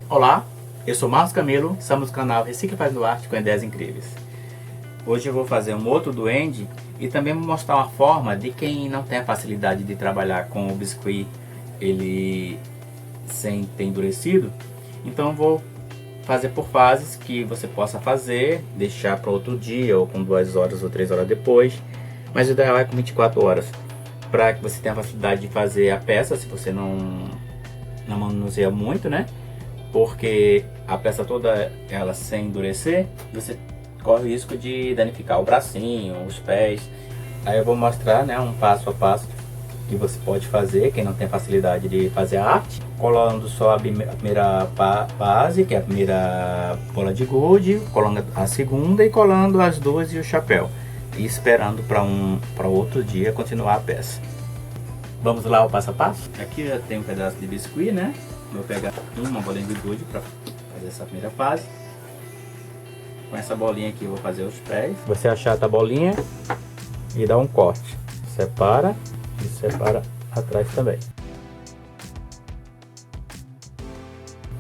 Olá, eu sou Marcos Camilo, estamos no canal Recicla e Faz no Arte com ideias incríveis. Hoje eu vou fazer um outro duende e também vou mostrar uma forma de quem não tem a facilidade de trabalhar com o biscuit ele sem ter endurecido. Então eu vou fazer por fases que você possa fazer, deixar para outro dia ou com 2 horas ou 3 horas depois, mas o ideal é com 24 horas, para que você tenha a facilidade de fazer a peça se você não manuseia muito, né? Porque a peça toda ela sem endurecer, você corre o risco de danificar o bracinho, os pés. Aí eu vou mostrar, né, um passo a passo que você pode fazer, quem não tem facilidade de fazer a arte, colando só a primeira base, que é a primeira bola de gude, colando a segunda e colando as duas e o chapéu, e esperando para outro dia continuar a peça. Vamos lá o passo a passo? Aqui eu tenho um pedaço de biscuit, né? Vou pegar uma bolinha de gude para fazer essa primeira fase. Com essa bolinha aqui eu vou fazer os pés. Você achata a bolinha e dá um corte. Separa e separa atrás também.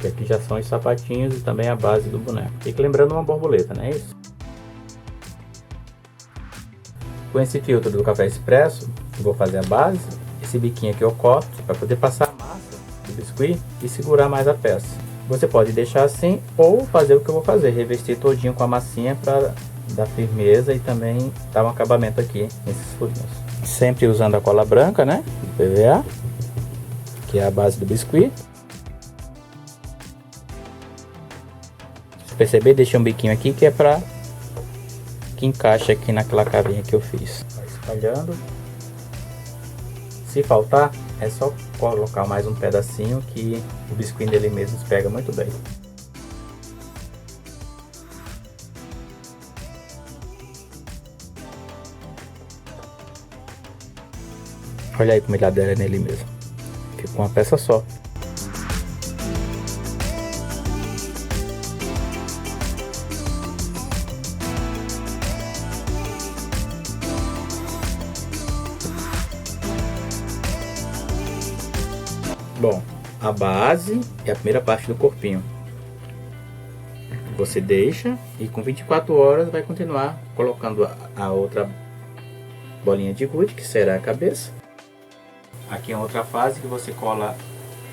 E aqui já são os sapatinhos e também a base do boneco. Fica lembrando uma borboleta, não é isso? Com esse filtro do café expresso, eu vou fazer a base. Esse biquinho aqui eu corto para poder passar a massa do biscuit e segurar mais a peça. Você pode deixar assim ou fazer o que eu vou fazer, revestir todinho com a massinha para dar firmeza e também dar um acabamento aqui nesses furinhos. Sempre usando a cola branca, né, do PVA, que é a base do biscuit. Se perceber, deixei um biquinho aqui que é para que encaixe aqui naquela cavinha que eu fiz. Vai espalhando. Se faltar, é só colocar mais um pedacinho que o biscuit dele mesmo se pega muito bem. Olha aí como ele adere nele mesmo. Ficou uma peça só. Bom, a base é a primeira parte do corpinho. Você deixa e com 24 horas vai continuar colocando a outra bolinha de gude, que será a cabeça. Aqui é outra fase que você cola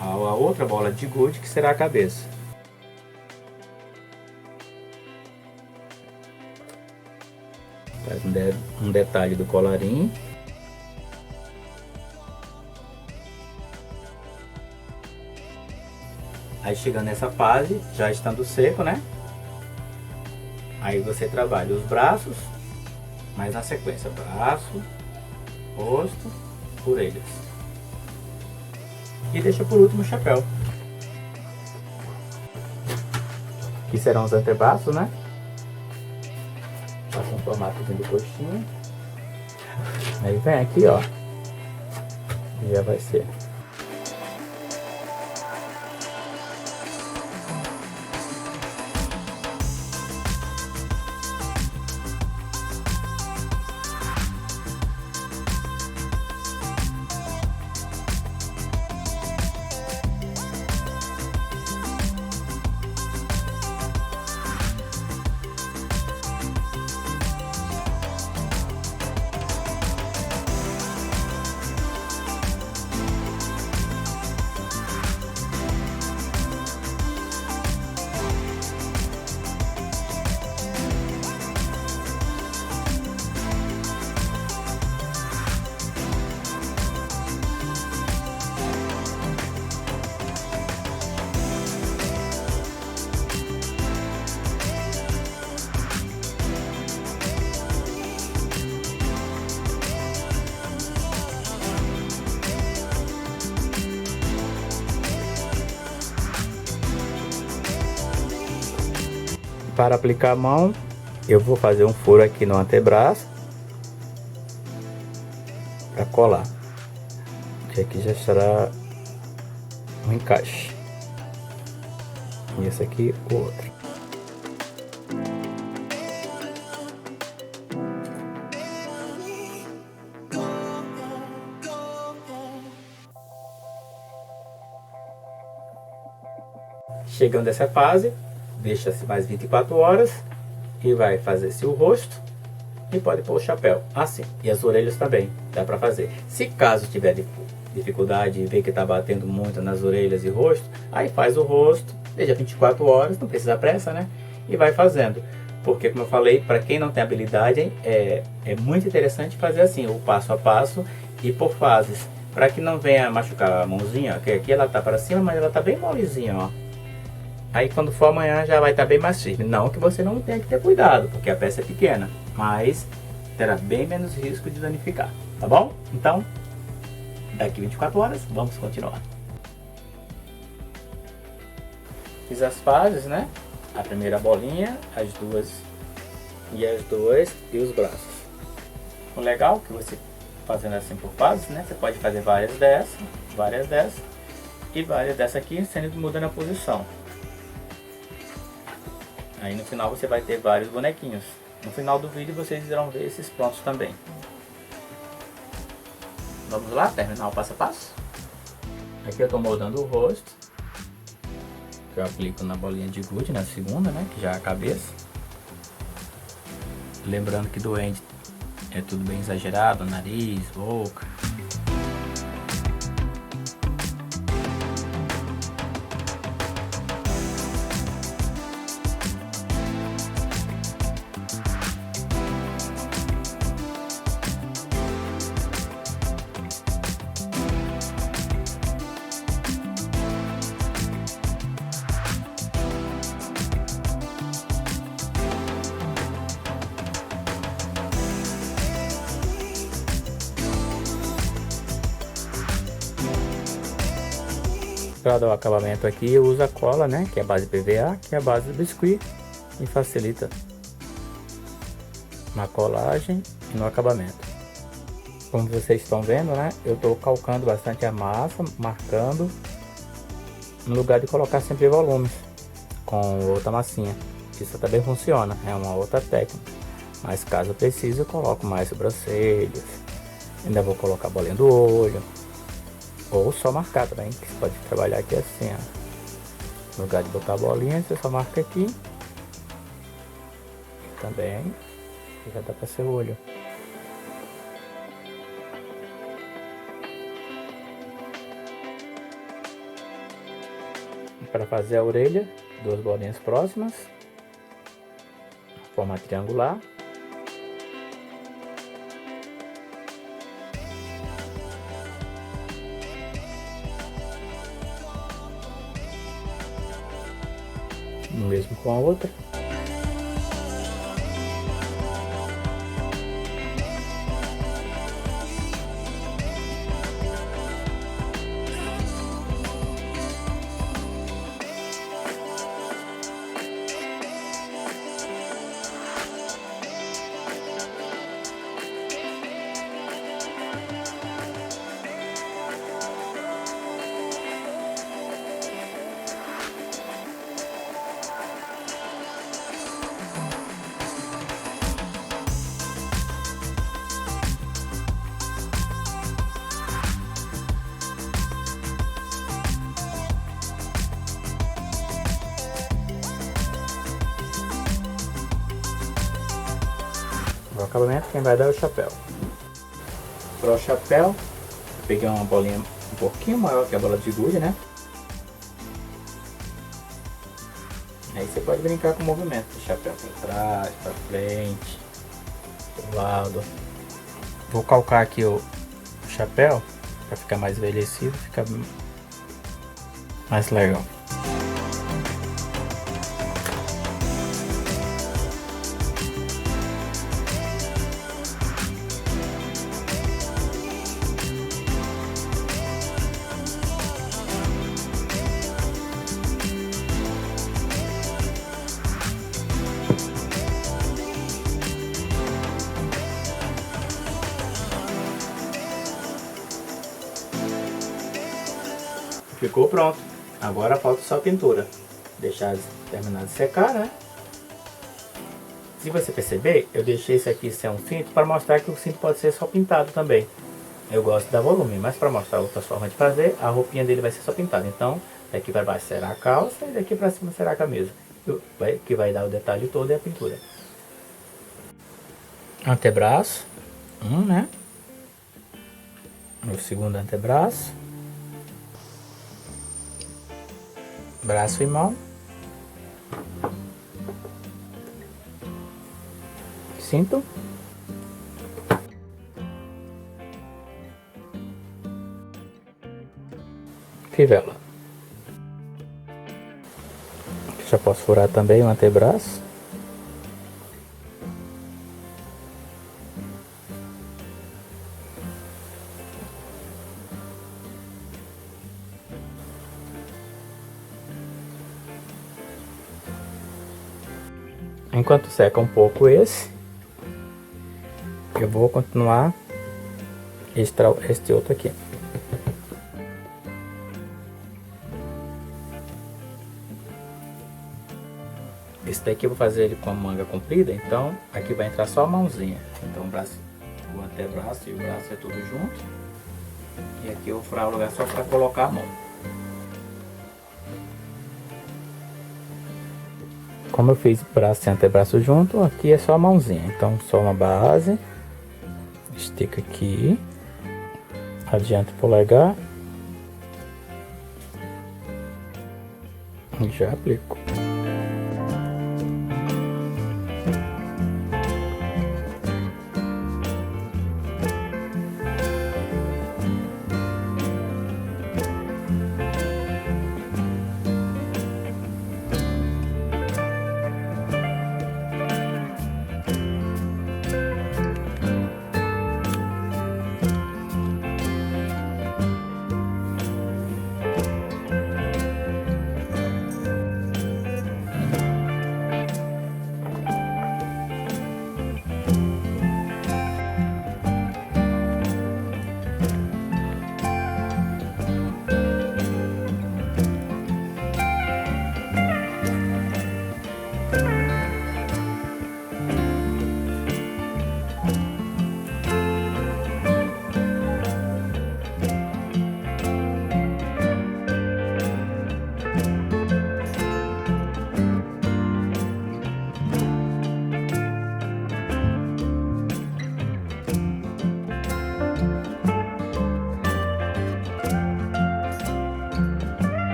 a outra bola de gude, que será a cabeça. Faz um detalhe do colarinho. Aí chegando nessa fase, já estando seco, né? Aí você trabalha os braços, mas na sequência, braço, rosto, orelhas. E deixa por último o chapéu. Que serão os antebraços, né? Passa um formato do coxinha. Aí vem aqui, ó. E já vai ser. Para aplicar a mão, eu vou fazer um furo aqui no antebraço para colar, que aqui já será um encaixe, e esse aqui o outro. Chegando dessa fase, deixa-se mais 24 horas e vai fazer-se o rosto e pode pôr o chapéu, assim. E as orelhas também, dá para fazer. Se caso tiver dificuldade e ver que está batendo muito nas orelhas e rosto, aí faz o rosto, deixa 24 horas, não precisa pressa, né? E vai fazendo. Porque, como eu falei, para quem não tem habilidade, é muito interessante fazer assim, o passo a passo e por fases. Para que não venha machucar a mãozinha, que aqui ela tá para cima, mas ela tá bem molezinha, ó. Aí quando for amanhã já vai estar bem mais firme. Não que você não tenha que ter cuidado, porque a peça é pequena, mas terá bem menos risco de danificar, tá bom? Então, daqui 24 horas, vamos continuar. Fiz as fases, né? A primeira bolinha, as duas e os braços. O legal é que você fazendo assim por fases, né? Você pode fazer várias dessas e várias dessas aqui, sendo mudando a posição. Aí no final você vai ter vários bonequinhos. No final do vídeo vocês irão ver esses prontos também. Vamos lá, terminar o passo a passo? Aqui eu estou moldando o rosto. Eu aplico na bolinha de gude, na segunda, né? Que já é a cabeça. Lembrando que duende é tudo bem exagerado, nariz, boca. Para dar o acabamento aqui eu uso a cola, né, que é a base PVA, que é a base do biscuit, e facilita na colagem e no acabamento. Como vocês estão vendo, né, eu estou calcando bastante a massa, marcando, no lugar de colocar sempre volumes com outra massinha. Isso também funciona, é uma outra técnica, mas caso eu precise eu coloco mais sobrancelhas, ainda vou colocar a bolinha do olho. Ou só marcar também, que você pode trabalhar aqui assim, ó. No lugar de botar a bolinha, você só marca aqui. Também. Já dá para ser o olho. Para fazer a orelha, duas bolinhas próximas. Forma triangular. O mesmo com a outra. O acabamento quem vai dar é o chapéu. Para o chapéu, eu peguei uma bolinha um pouquinho maior que a bola de gude, né? Aí você pode brincar com o movimento do chapéu para trás, para frente, pro lado. Vou calcar aqui o chapéu para ficar mais envelhecido, ficar mais legal. Ficou pronto. Agora falta só a pintura. Deixar terminar de secar, né? Se você perceber, eu deixei isso aqui ser um cinto para mostrar que o cinto pode ser só pintado também. Eu gosto de dar volume, mas para mostrar outras formas de fazer, a roupinha dele vai ser só pintada. Então, Daqui para baixo será a calça e daqui para cima será a camisa. Que vai dar o detalhe todo é a pintura. Antebraço. Né? O segundo antebraço. Braço e mão. Cinto. Fivela. Já posso furar também o antebraço. Enquanto seca um pouco esse, eu vou continuar este outro aqui. Esse daqui eu vou fazer ele com a manga comprida, então aqui vai entrar só a mãozinha. Então o antebraço e o braço é tudo junto. E aqui eu vou furar o lugar só para colocar a mão. Como eu fiz braço e antebraço junto, aqui é só a mãozinha. Então só uma base, estica aqui, adianta o polegar e já aplico.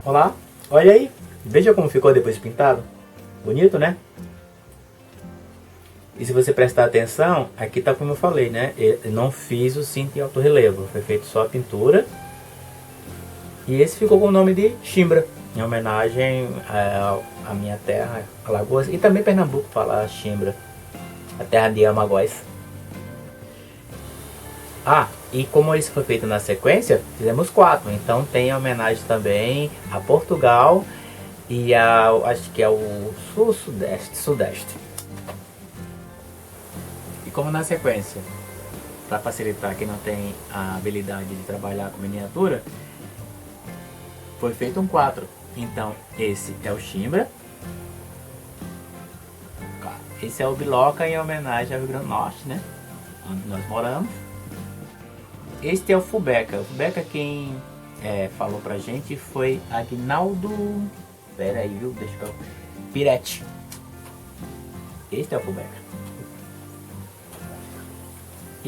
Olá, olha aí, veja como ficou depois de pintado. Bonito, né? E se você prestar atenção, aqui tá como eu falei, né? Eu não fiz o cinto em alto relevo, foi feito só a pintura. E esse ficou com o nome de Chimbra, em homenagem à minha terra, Alagoas, e também Pernambuco fala Chimbra, a terra de Amagóis. E como isso foi feito na sequência, fizemos 4. Então tem homenagem também a Portugal e acho que é o Sudeste. E como na sequência, para facilitar quem não tem a habilidade de trabalhar com miniatura, foi feito um 4. Então esse é o Chimbra, esse é o Biloca em homenagem ao Rio Grande do Norte, né? Onde nós moramos. Este é o Fubeca. O Fubeca quem falou pra gente foi Agnaldo... Pera aí, viu? Deixa eu... Piretti. Este é o Fubeca.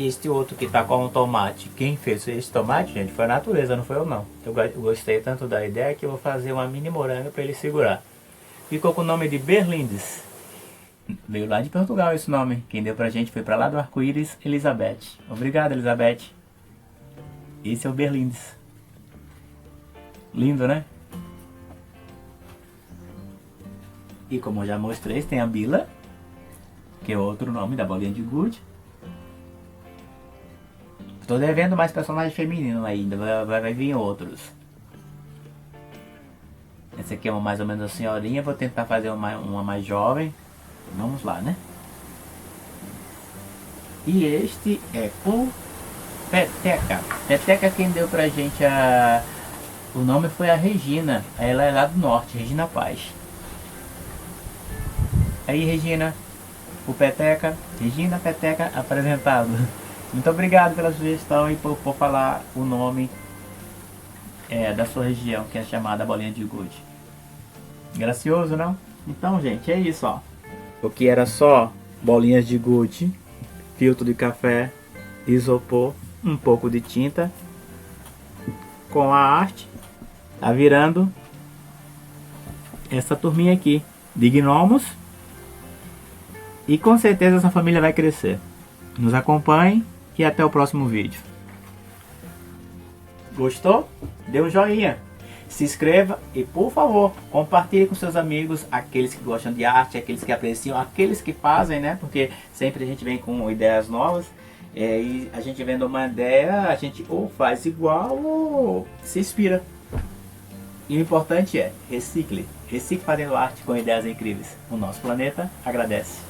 Este outro que tá com um tomate, quem fez esse tomate, gente, foi a natureza, não foi eu não. Eu gostei tanto da ideia que eu vou fazer uma mini moranga para ele segurar. Ficou com o nome de Berlindes. Veio lá de Portugal esse nome. Quem deu pra gente foi pra lá do arco-íris, Elizabeth. Obrigado, Elizabeth. Esse é o Berlindes. Lindo, né? E como eu já mostrei, tem a Bila, que é outro nome da bolinha de gude. Estou devendo mais personagens femininos ainda, vai vir outros. Essa aqui é mais ou menos a senhorinha, vou tentar fazer uma mais jovem. Vamos lá, né? E este é o Peteca. Peteca, quem deu pra gente o nome foi a Regina. Ela é lá do norte, Regina Paz. Aí, Regina, o Peteca, Regina Peteca apresentado. Muito obrigado pela sugestão e por falar o nome da sua região, que é chamada Bolinha de Gude. Gracioso, não? Então, gente, é isso, ó. O que era só bolinhas de gude, filtro de café, isopor, um pouco de tinta, com a arte, tá virando essa turminha aqui de gnomos. E com certeza essa família vai crescer. Nos acompanhe e até o próximo vídeo. Gostou? Dê um joinha. Se inscreva e, por favor, compartilhe com seus amigos, aqueles que gostam de arte, aqueles que apreciam, aqueles que fazem, né? Porque sempre a gente vem com ideias novas. E a gente vendo uma ideia, a gente ou faz igual ou se inspira. E o importante é, recicle. Recicle fazendo arte com ideias incríveis. O nosso planeta agradece.